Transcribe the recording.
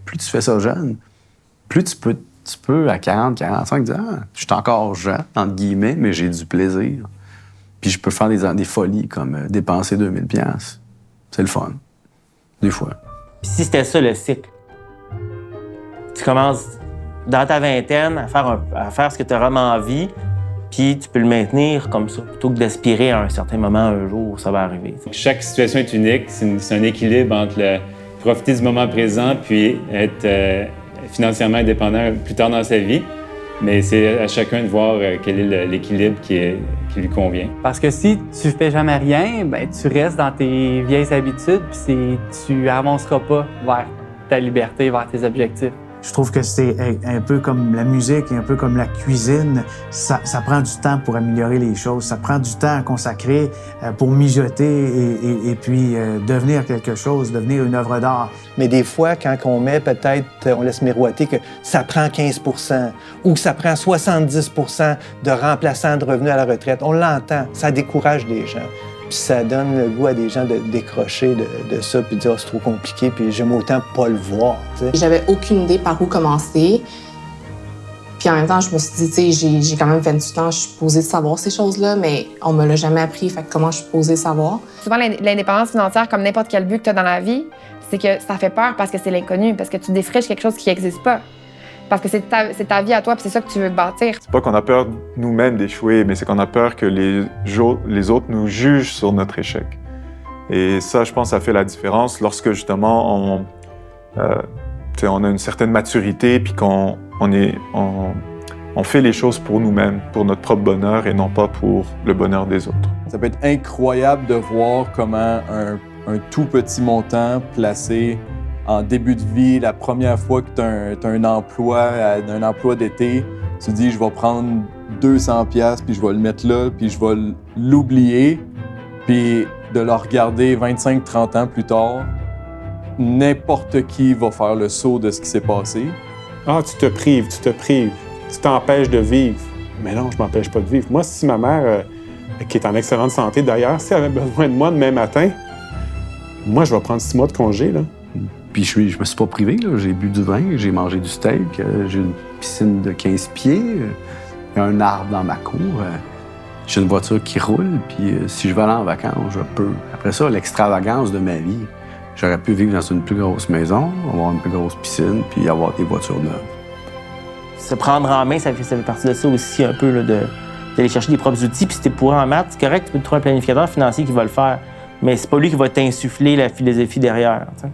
plus tu fais ça jeune, plus tu peux à 40, 45, dire « Ah, je suis encore jeune, entre guillemets, mais j'ai du plaisir. » Puis je peux faire des folies comme dépenser 2000 $. C'est le fun. Des fois. Puis si c'était ça le cycle, tu commences dans ta vingtaine à faire ce que tu as vraiment envie, puis tu peux le maintenir comme ça, plutôt que d'aspirer à un certain moment, un jour, où ça va arriver. Chaque situation est unique. C'est un équilibre entre profiter du moment présent puis être financièrement indépendant plus tard dans sa vie. Mais c'est à chacun de voir quel est l'équilibre qui lui convient. Parce que si tu fais jamais rien, ben tu restes dans tes vieilles habitudes puis tu avanceras pas vers ta liberté, vers tes objectifs. Je trouve que c'est un peu comme la musique, un peu comme la cuisine. Ça prend du temps pour améliorer les choses. Ça prend du temps à consacrer pour mijoter et puis devenir quelque chose, devenir une œuvre d'art. Mais des fois, quand on met peut-être, on laisse miroiter que ça prend 15 % ou que ça prend 70 % de remplaçants de revenus à la retraite, on l'entend. Ça décourage des gens. Puis ça donne le goût à des gens de décrocher de ça puis de dire oh, c'est trop compliqué puis j'aime autant pas le voir. T'sais. J'avais aucune idée par où commencer. Puis en même temps, je me suis dit, j'ai quand même 28 ans, je suis posée de savoir ces choses-là, mais on me l'a jamais appris, fait que comment je suis posée de savoir? Souvent, l'indépendance financière, comme n'importe quel but que tu as dans la vie, c'est que ça fait peur parce que c'est l'inconnu, parce que tu défriches quelque chose qui n'existe pas. Parce que c'est ta vie à toi, puis c'est ça que tu veux bâtir. C'est pas qu'on a peur nous-mêmes d'échouer, mais c'est qu'on a peur que les autres nous jugent sur notre échec. Et ça, je pense, ça fait la différence lorsque, justement, on a une certaine maturité, puis qu'on fait les choses pour nous-mêmes, pour notre propre bonheur, et non pas pour le bonheur des autres. Ça peut être incroyable de voir comment un tout petit montant placé en début de vie, la première fois que tu as un emploi d'été, tu te dis, je vais prendre 200 $, puis je vais le mettre là, puis je vais l'oublier, puis de le regarder 25-30 ans plus tard, n'importe qui va faire le saut de ce qui s'est passé. Ah, tu te prives, tu t'empêches de vivre. Mais non, je m'empêche pas de vivre. Moi, si ma mère, qui est en excellente santé d'ailleurs, si elle avait besoin de moi demain matin, moi, je vais prendre 6 mois de congé, là. Puis je me suis pas privé, là. J'ai bu du vin, j'ai mangé du steak, j'ai une piscine de 15 pieds, il y a un arbre dans ma cour, j'ai une voiture qui roule, puis si je veux aller en vacances, je peux. Après ça, l'extravagance de ma vie, j'aurais pu vivre dans une plus grosse maison, avoir une plus grosse piscine, puis avoir des voitures neuves. Se prendre en main, ça fait partie de ça aussi un peu, là, d'aller chercher des propres outils. Puis si t'es pourri en maths, c'est correct, tu peux te trouver un planificateur financier qui va le faire. Mais c'est pas lui qui va t'insuffler la philosophie derrière. T'sais.